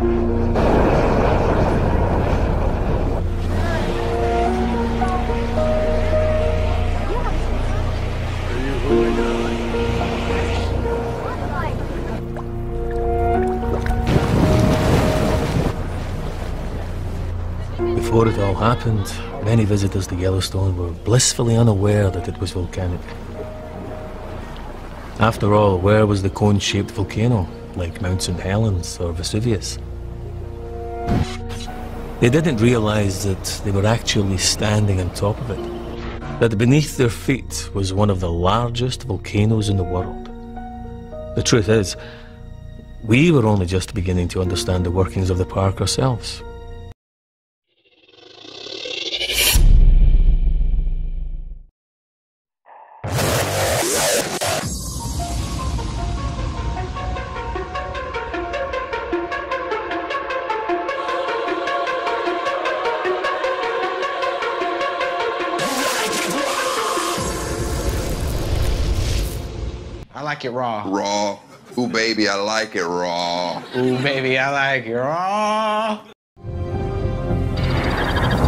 Before it all happened, many visitors to Yellowstone were blissfully unaware that it was volcanic. After all, where was the cone-shaped volcano, like Mount St. Helens or Vesuvius? They didn't realize that they were actually standing on top of it, that beneath their feet was one of the largest volcanoes in the world. The truth is, we were only just beginning to understand the workings of the park ourselves. I like it raw. Raw. Ooh, baby, I like it raw. Ooh, baby, I like it raw.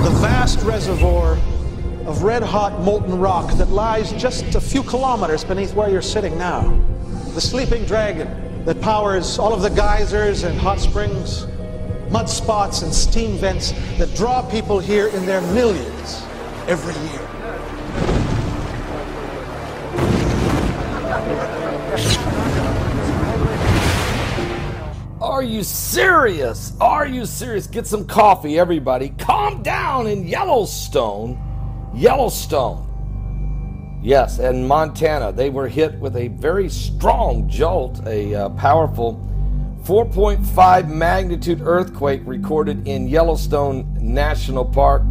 The vast reservoir of red-hot molten rock that lies just a few kilometers beneath where you're sitting now. The sleeping dragon that powers all of the geysers and hot springs, mud spots and steam vents that draw people here in their millions every year. Are you serious? Are you serious? Get some coffee, everybody. Calm down in Yellowstone. Yellowstone. Yes, and Montana. They were hit with a very strong jolt, a powerful 4.5 magnitude earthquake recorded in Yellowstone National Park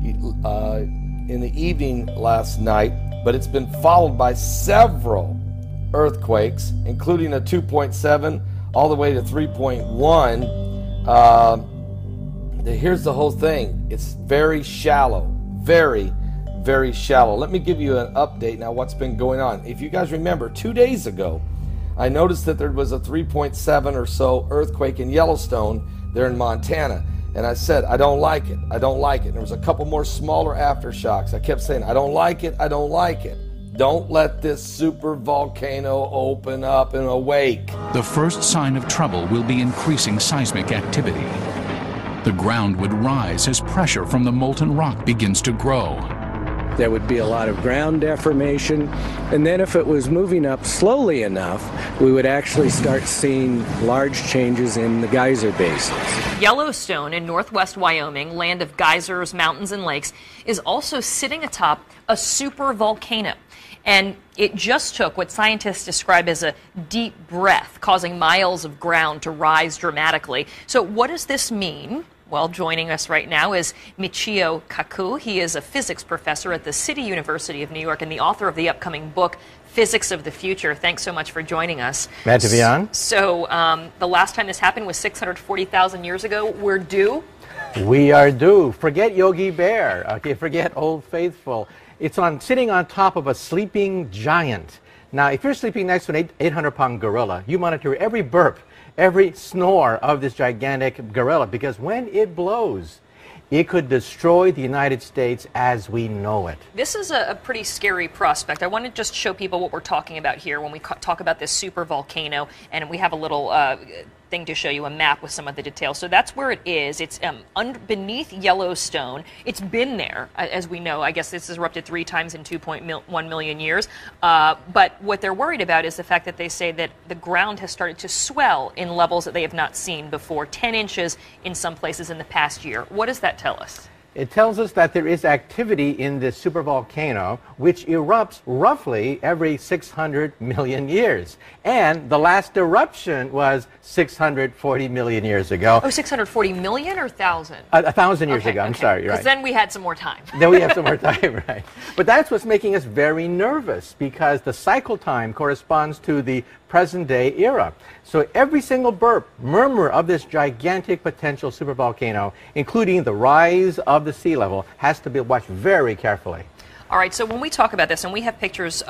in the evening last night. But it's been followed by several earthquakes, including a 2.7 all the way to 3.1. Here's the whole thing. It's very shallow, very, very shallow. Let me give you an update now what's been going on. If you guys remember, 2 days ago, I noticed that there was a 3.7 or so earthquake in Yellowstone there in Montana. And I said, I don't like it. I don't like it. And there was a couple more smaller aftershocks. I kept saying, I don't like it. I don't like it. Don't let this super volcano open up and awake. The first sign of trouble will be increasing seismic activity. The ground would rise as pressure from the molten rock begins to grow. There would be a lot of ground deformation, and then if it was moving up slowly enough, we would actually start seeing large changes in the geyser basins. Yellowstone in northwest Wyoming, land of geysers, mountains, and lakes, is also sitting atop a super volcano. And it just took what scientists describe as a deep breath, causing miles of ground to rise dramatically. So what does this mean? Well, joining us right now is Michio Kaku. He is a physics professor at the City University of New York and the author of the upcoming book, Physics of the Future. Thanks so much for joining us. Glad to be on. So the last time this happened was 640,000 years ago. We're due? We are due. Forget Yogi Bear. Okay, forget Old Faithful. It's sitting on top of a sleeping giant. Now, if you're sleeping next to an 800-pound gorilla, you monitor every burp, every snore of this gigantic gorilla, because when it blows, it could destroy the United States as we know it. This is a pretty scary prospect. I want to just show people what we're talking about here when we talk about this super volcano, and we have a little thing to show you, a map with some of the details. So that's where it is. It's beneath Yellowstone. It's been there, as we know. I guess this has erupted 3 times in 2.1 million years. But what they're worried about is the fact that they say that the ground has started to swell in levels that they have not seen before, 10 inches in some places in the past year. What does that tell us? It tells us that there is activity in this supervolcano, which erupts roughly every 600 million years. And the last eruption was 640 million years ago. Oh, 640 million or 1,000? 1,000 years ago, I'm sorry, right. Because then we had some more time. Then we have some more time, right. But that's what's making us very nervous, because the cycle time corresponds to the present-day era. So every single burp, murmur of this gigantic potential supervolcano, including the rise of the sea level, has to be watched very carefully. All right, so when we talk about this, and we have pictures,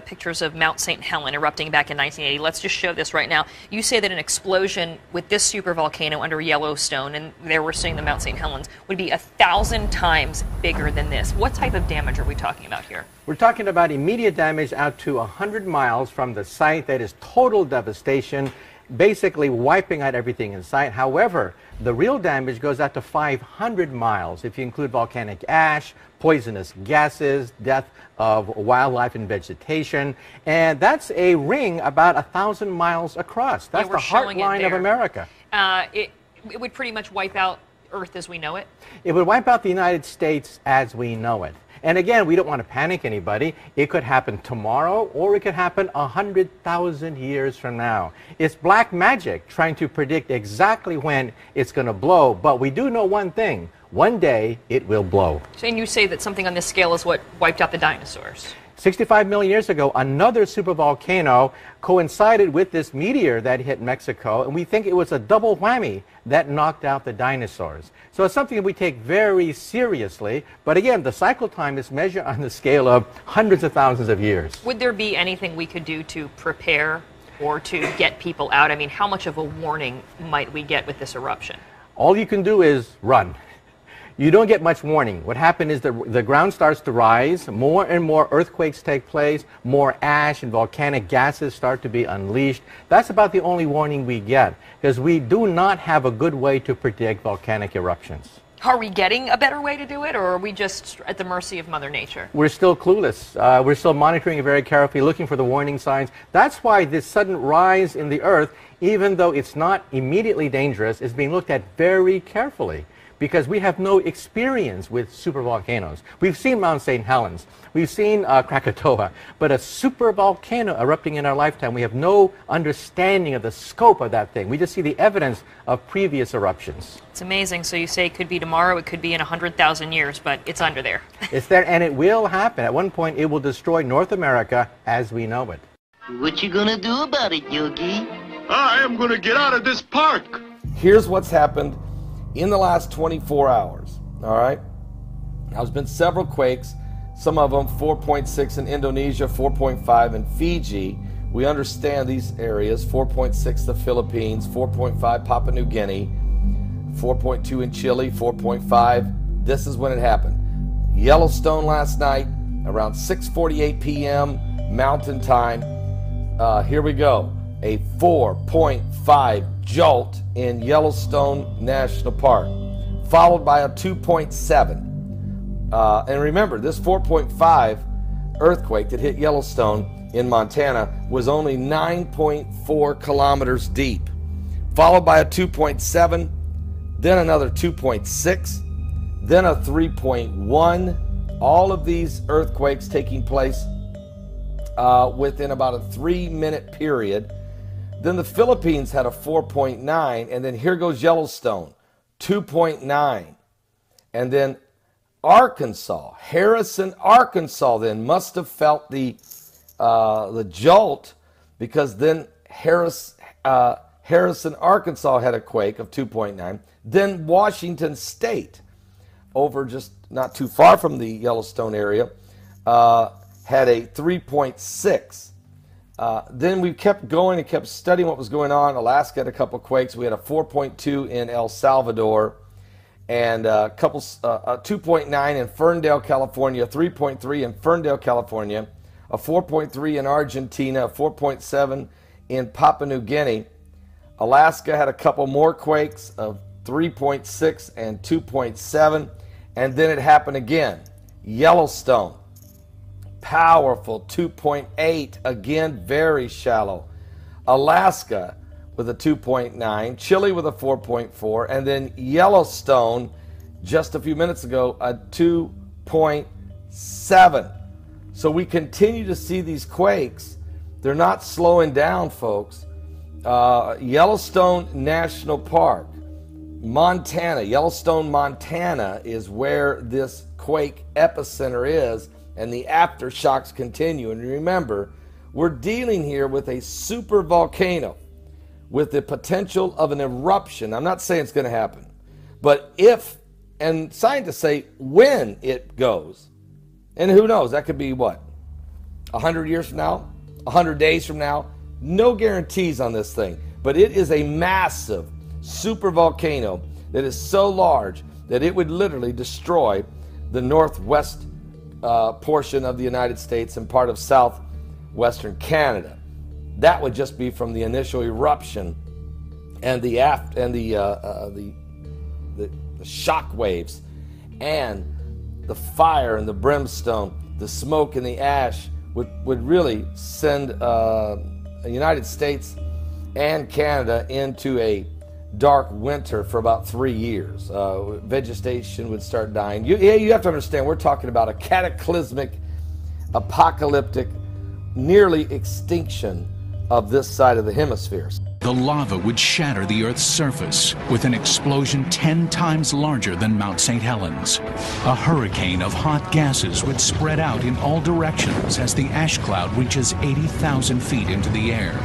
pictures of Mount St. Helen erupting back in 1980. Let's just show this right now. You say that an explosion with this supervolcano under Yellowstone, and there we're seeing the Mount St. Helens, would be 1,000 times bigger than this. What type of damage are we talking about here? We're talking about immediate damage out to 100 miles from the site. That is total devastation, basically wiping out everything in sight. However, the real damage goes out to 500 miles if you include volcanic ash, poisonous gases, death of wildlife and vegetation, and that's a ring about 1,000 miles across. That's the heartline of America. It would pretty much wipe out Earth as we know it? It would wipe out the United States as we know it. And again, we don't want to panic anybody. It could happen tomorrow, or it could happen 100,000 years from now. It's black magic trying to predict exactly when it's going to blow, but we do know one thing. One day, it will blow. And you say that something on this scale is what wiped out the dinosaurs. 65 million years ago, another supervolcano coincided with this meteor that hit Mexico, and we think it was a double whammy that knocked out the dinosaurs. So it's something that we take very seriously, but again, the cycle time is measured on the scale of hundreds of thousands of years. Would there be anything we could do to prepare or to get people out? I mean, how much of a warning might we get with this eruption? All you can do is run. You don't get much warning. What happened is the ground starts to rise, more and more earthquakes take place, more ash and volcanic gases start to be unleashed. That's about the only warning we get, because we do not have a good way to predict volcanic eruptions. Are we getting a better way to do it, or are we just at the mercy of Mother Nature? We're still clueless. We're still monitoring it very carefully, looking for the warning signs. That's why this sudden rise in the Earth, even though it's not immediately dangerous, is being looked at very carefully, because we have no experience with supervolcanoes. We've seen Mount St. Helens, we've seen Krakatoa, but a supervolcano erupting in our lifetime, we have no understanding of the scope of that thing. We just see the evidence of previous eruptions. It's amazing. So you say it could be tomorrow, it could be in 100,000 years, but it's under there. It's there, and it will happen. At one point, it will destroy North America as we know it. What you gonna do about it, Yogi? I am gonna get out of this park. Here's what's happened in the last 24 hours, all right? Now, there's been several quakes, some of them 4.6 in Indonesia, 4.5 in Fiji. We understand these areas, 4.6 the Philippines, 4.5 Papua New Guinea, 4.2 in Chile, 4.5. This is when it happened. Yellowstone last night, around 6:48 p.m. Mountain Time. Here we go. A 4.5 jolt in Yellowstone National Park, followed by a 2.7. And remember, this 4.5 earthquake that hit Yellowstone in Montana was only 9.4 kilometers deep, followed by a 2.7, then another 2.6, then a 3.1. All of these earthquakes taking place within about a 3-minute period. Then the Philippines had a 4.9, and then here goes Yellowstone, 2.9. And then Arkansas, Harrison, Arkansas then must have felt the jolt, because then Harrison, Arkansas had a quake of 2.9. Then Washington State, over just not too far from the Yellowstone area, had a 3.6. Then we kept going and kept studying what was going on. Alaska had a couple quakes. We had a 4.2 in El Salvador, and a 2.9 in Ferndale, California, 3.3 in Ferndale, California, a 4.3 in Argentina, a 4.7 in Papua New Guinea. Alaska had a couple more quakes of 3.6 and 2.7, and then it happened again. Yellowstone, powerful 2.8, again very shallow. Alaska with a 2.9, Chile with a 4.4, and then Yellowstone just a few minutes ago, a 2.7. So we continue to see these quakes. They're not slowing down, folks. Yellowstone National Park, Montana, Yellowstone, Montana is where this quake epicenter is, and the aftershocks continue. And remember, we're dealing here with a super volcano with the potential of an eruption. I'm not saying it's going to happen, but if, and scientists say when it goes, And who knows, that could be what? 100 years from now? 100 days from now? No guarantees on this thing. But it is a massive super volcano that is so large that it would literally destroy the northwest portion of the United States and part of southwestern Canada. That would just be from the initial eruption and the shock waves and the fire and the brimstone, the smoke and the ash would really send the United States and Canada into a dark winter for about 3 years. Vegetation would start dying. You have to understand, we're talking about a cataclysmic, apocalyptic, nearly extinction of this side of the hemisphere. The lava would shatter the Earth's surface with an explosion 10 times larger than Mount St. Helens. A hurricane of hot gases would spread out in all directions as the ash cloud reaches 80,000 feet into the air.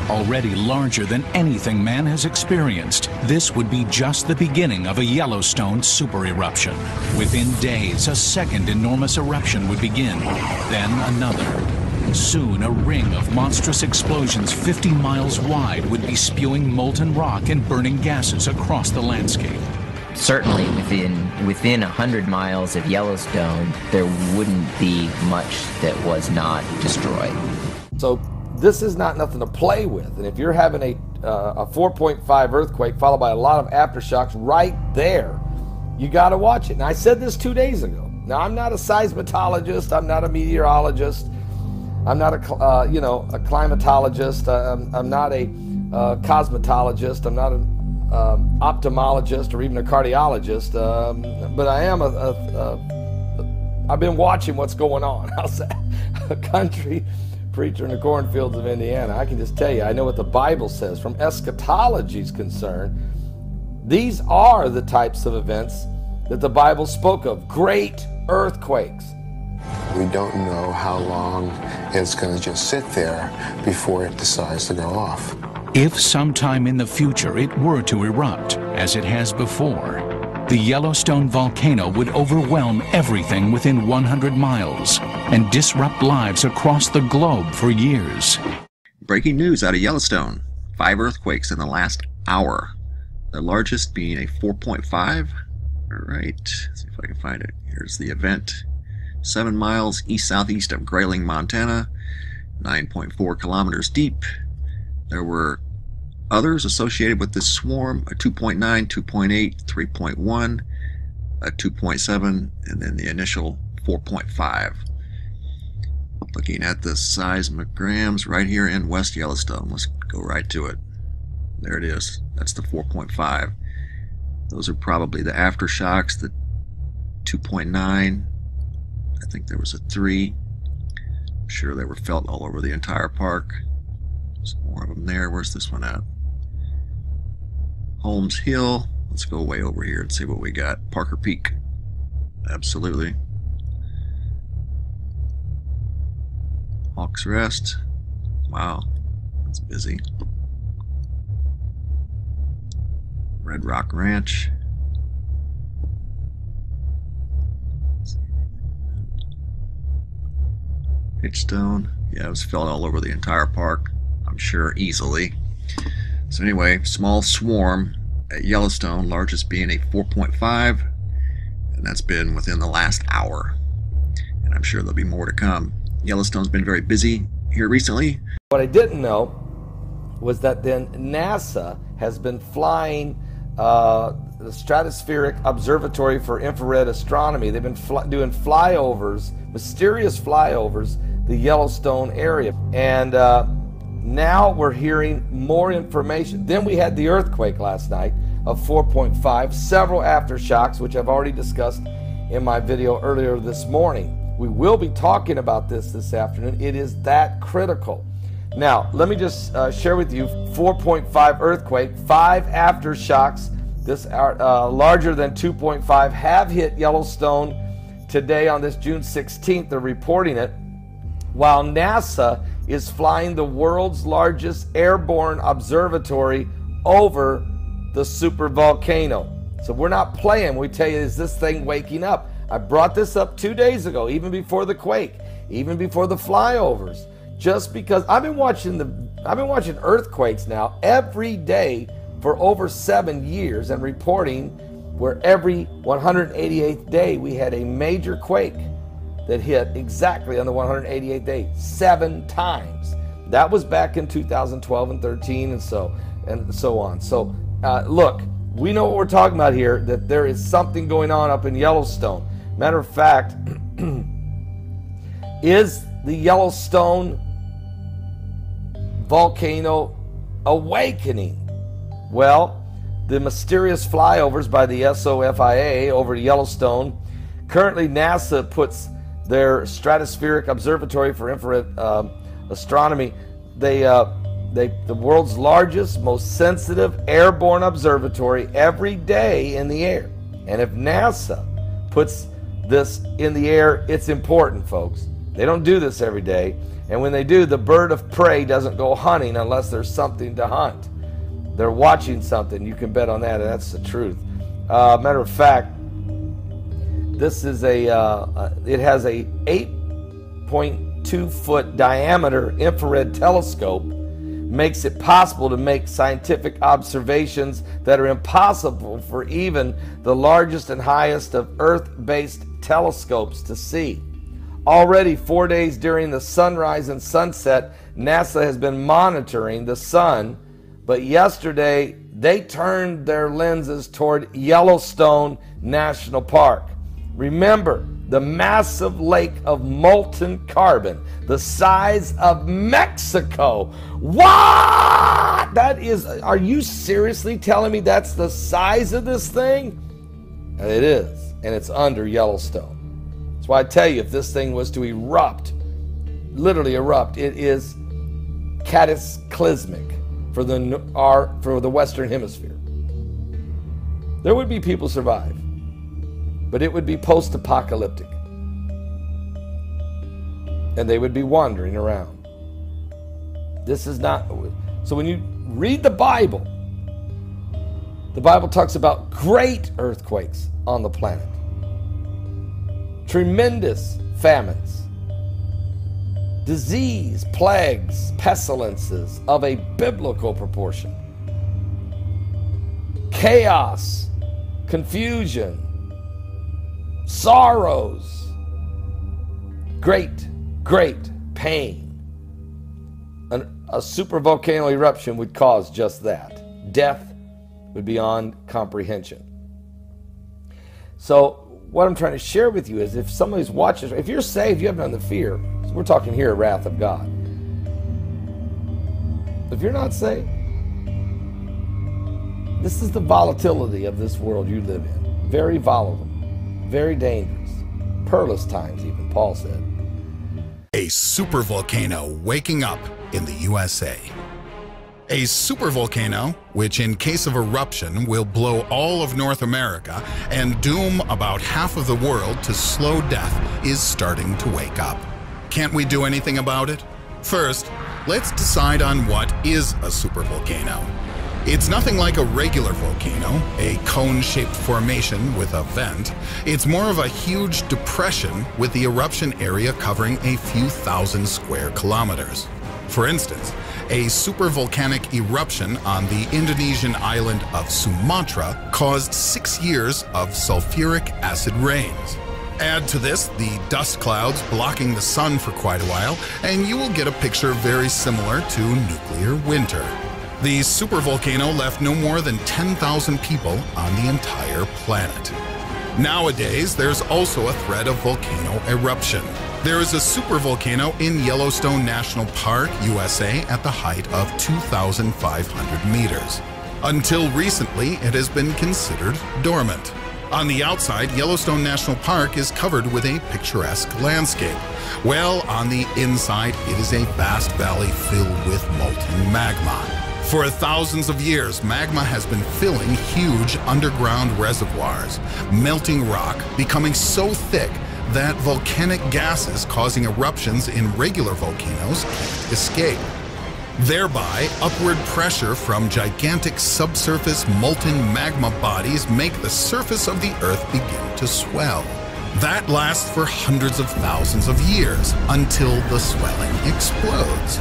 Already larger than anything man has experienced, this would be just the beginning of a Yellowstone super eruption. Within days, a second enormous eruption would begin, then another. Soon, a ring of monstrous explosions 50 miles wide would be spewing molten rock and burning gases across the landscape. Certainly within 100 miles of Yellowstone, there wouldn't be much that was not destroyed. So this is not nothing to play with. And if you're having a 4.5 earthquake followed by a lot of aftershocks right there, you got to watch it. And I said this 2 days ago. Now, I'm not a seismologist. I'm not a meteorologist. I'm not a climatologist. I'm not a cosmetologist. I'm not an ophthalmologist or even a cardiologist. But I am I've been watching what's going on. I'll say, a country preacher in the cornfields of Indiana. I can just tell you, I know what the Bible says. From eschatology is concerned, these are the types of events that the Bible spoke of. Great earthquakes. We don't know how long it's going to just sit there before it decides to go off. If sometime in the future it were to erupt, as it has before, the Yellowstone volcano would overwhelm everything within 100 miles and disrupt lives across the globe for years. Breaking news out of Yellowstone. 5 earthquakes in the last hour. The largest being a 4.5. All right, let's see if I can find it. Here's the event. 7 miles east-southeast of Grayling, Montana, 9.4 kilometers deep. There were others associated with this swarm, a 2.9, 2.8, 3.1, a 2.7, and then the initial 4.5. Looking at the seismograms right here in West Yellowstone. Let's go right to it. There it is. That's the 4.5. Those are probably the aftershocks, the 2.9. I think there was a 3. I'm sure they were felt all over the entire park. Some more of them there. Where's this one at? Holmes Hill. Let's go way over here and see what we got. Parker Peak. Absolutely. Hawks Rest. Wow. That's busy. Red Rock Ranch. Pitchstone. Yeah, it was felt all over the entire park, I'm sure, easily. So anyway, small swarm at Yellowstone, largest being a 4.5, and that's been within the last hour. And I'm sure there'll be more to come. Yellowstone's been very busy here recently. What I didn't know was that then NASA has been flying the Stratospheric Observatory for Infrared Astronomy. They've been doing flyovers, mysterious flyovers, the Yellowstone area. And now we're hearing more information. Then we had the earthquake last night of 4.5, several aftershocks, which I've already discussed in my video earlier this morning. We will be talking about this afternoon. It is that critical. Now, let me just share with you 4.5 earthquake, 5 aftershocks. This larger than 2.5 have hit Yellowstone today on this June 16th. They're reporting it, while NASA is flying the world's largest airborne observatory over the supervolcano. So we're not playing. We tell you, is this thing waking up? I brought this up 2 days ago, even before the quake, even before the flyovers, just because I've been watching earthquakes now every day for over 7 years and reporting where every 188th day we had a major quake that hit exactly on the 188th day 7 times. That was back in 2012 and 13 and so on. So look, we know what we're talking about here, that there is something going on up in Yellowstone. Matter of fact, is the Yellowstone volcano awakening? Well, the mysterious flyovers by the SOFIA over Yellowstone. Currently, NASA puts their stratospheric observatory for infrared astronomy, the world's largest, most sensitive airborne observatory every day in the air. And if NASA puts this in the air, it's important, folks. They don't do this every day. And when they do, the bird of prey doesn't go hunting unless there's something to hunt. They're watching something. You can bet on that, and that's the truth. Matter of fact, this is it has a 8.2 foot diameter infrared telescope, makes it possible to make scientific observations that are impossible for even the largest and highest of Earth-based telescopes to see. Already 4 days during the sunrise and sunset, NASA has been monitoring the sun, but yesterday they turned their lenses toward Yellowstone National Park. Remember, the massive lake of molten carbon, the size of Mexico. What? That is, are you seriously telling me that's the size of this thing? It is, and it's under Yellowstone. That's why I tell you, if this thing was to erupt, literally erupt, it is cataclysmic for the Western Hemisphere. There would be people survive, but it would be post-apocalyptic. And they would be wandering around. This is not... So when you read the Bible talks about great earthquakes on the planet. Tremendous famines. Disease, plagues, pestilences of a biblical proportion. Chaos, confusion, sorrows, great pain. A supervolcano eruption would cause just that. Death would be beyond comprehension. So what I'm trying to share with you is, if somebody's watching, if you're saved, you have none of the fear. So we're talking here, wrath of God. If you're not saved, this is the volatility of this world you live in. Very volatile, very dangerous. Perilous times, even, Paul said. A supervolcano waking up in the USA. A supervolcano, which in case of eruption will blow all of North America and doom about half of the world to slow death, is starting to wake up. Can't we do anything about it? First, let's decide on what is a supervolcano. It's nothing like a regular volcano, a cone-shaped formation with a vent. It's more of a huge depression with the eruption area covering a few thousand square kilometers. For instance, a supervolcanic eruption on the Indonesian island of Sumatra caused 6 years of sulfuric acid rains. Add to this the dust clouds blocking the sun for quite a while, and you will get a picture very similar to nuclear winter. The supervolcano left no more than 10,000 people on the entire planet. Nowadays, there's also a threat of volcano eruption. There is a supervolcano in Yellowstone National Park, USA, at the height of 2,500 meters. Until recently, it has been considered dormant. On the outside, Yellowstone National Park is covered with a picturesque landscape. Well, on the inside, it is a vast valley filled with molten magma. For thousands of years, magma has been filling huge underground reservoirs, melting rock, becoming so thick that volcanic gases causing eruptions in regular volcanoes can't escape. Thereby, upward pressure from gigantic subsurface molten magma bodies make the surface of the Earth begin to swell. That lasts for hundreds of thousands of years until the swelling explodes.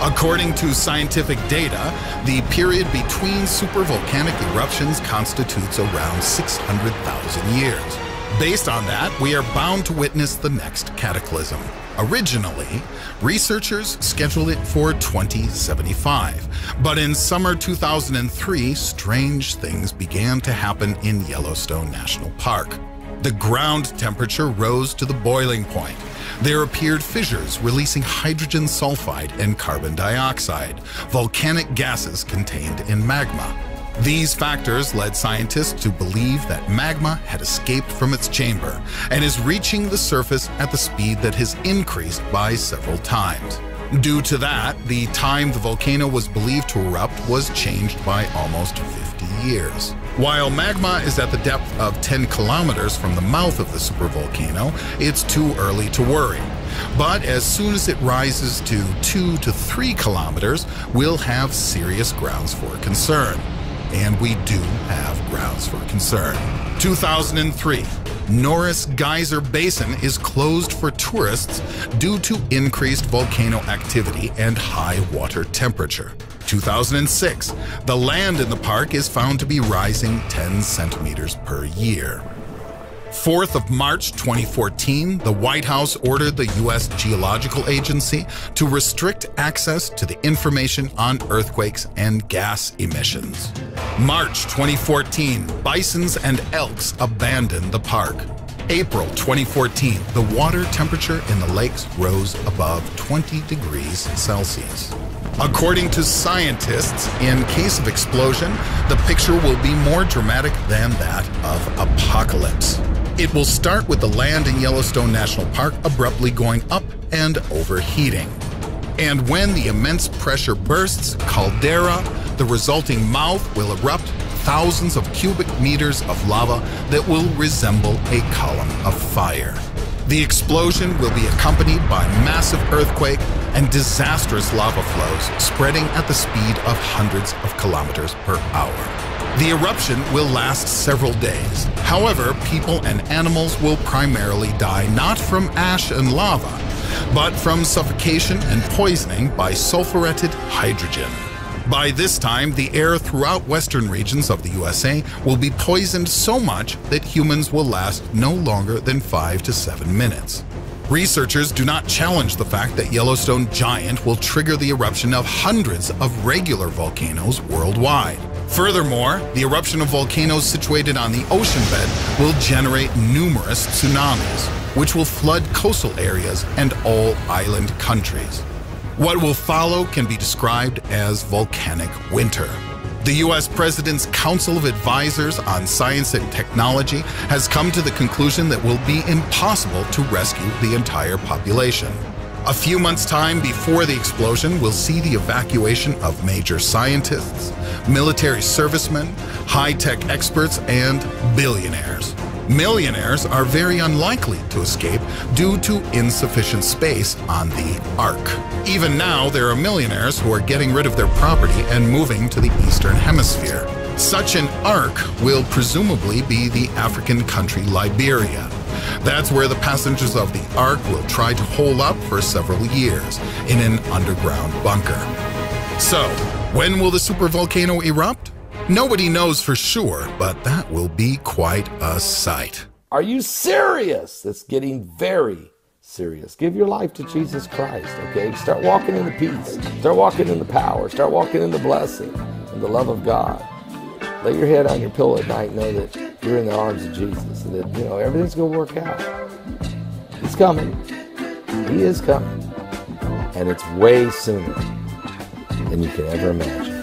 According to scientific data, the period between supervolcanic eruptions constitutes around 600,000 years. Based on that, we are bound to witness the next cataclysm. Originally, researchers scheduled it for 2075, but in summer 2003, strange things began to happen in Yellowstone National Park. The ground temperature rose to the boiling point. There appeared fissures releasing hydrogen sulfide and carbon dioxide, volcanic gases contained in magma. These factors led scientists to believe that magma had escaped from its chamber and is reaching the surface at the speed that has increased by several times. Due to that, the time the volcano was believed to erupt was changed by almost 50 years. While magma is at the depth of 10 kilometers from the mouth of the supervolcano, it's too early to worry. But as soon as it rises to 2 to 3 kilometers, we'll have serious grounds for concern. And we do have grounds for concern. 2003, Norris Geyser Basin is closed for tourists due to increased volcano activity and high water temperature. 2006, the land in the park is found to be rising 10 centimeters per year. 4th of March 2014, the White House ordered the U.S. Geological Agency to restrict access to the information on earthquakes and gas emissions. March 2014, bisons and elks abandoned the park. April 2014, the water temperature in the lakes rose above 20 degrees Celsius. According to scientists, in case of explosion, the picture will be more dramatic than that of apocalypse. It will start with the land in Yellowstone National Park abruptly going up and overheating. And when the immense pressure bursts, caldera, the resulting mouth will erupt thousands of cubic meters of lava that will resemble a column of fire. The explosion will be accompanied by massive earthquake and disastrous lava flows spreading at the speed of hundreds of kilometers per hour. The eruption will last several days. However, people and animals will primarily die not from ash and lava, but from suffocation and poisoning by sulfuretted hydrogen. By this time, the air throughout western regions of the USA will be poisoned so much that humans will last no longer than 5 to 7 minutes. Researchers do not challenge the fact that Yellowstone Giant will trigger the eruption of hundreds of regular volcanoes worldwide. Furthermore, the eruption of volcanoes situated on the ocean bed will generate numerous tsunamis, which will flood coastal areas and all island countries. What will follow can be described as volcanic winter. The U.S. President's Council of Advisors on Science and Technology has come to the conclusion that it will be impossible to rescue the entire population. A few months' time before the explosion, we'll see the evacuation of major scientists, military servicemen, high-tech experts, and billionaires. Millionaires are very unlikely to escape due to insufficient space on the Ark. Even now, there are millionaires who are getting rid of their property and moving to the Eastern Hemisphere. Such an Ark will presumably be the African country Liberia. That's where the passengers of the Ark will try to hole up for several years in an underground bunker. So, when will the supervolcano erupt? Nobody knows for sure, but that will be quite a sight. Are you serious? It's getting very serious. Give your life to Jesus Christ, okay? Start walking in the peace. Start walking in the power. Start walking in the blessing and the love of God. Lay your head on your pillow at night and know that you're in the arms of Jesus and that, everything's going to work out. He's coming. He is coming. And it's way sooner than you can ever imagine.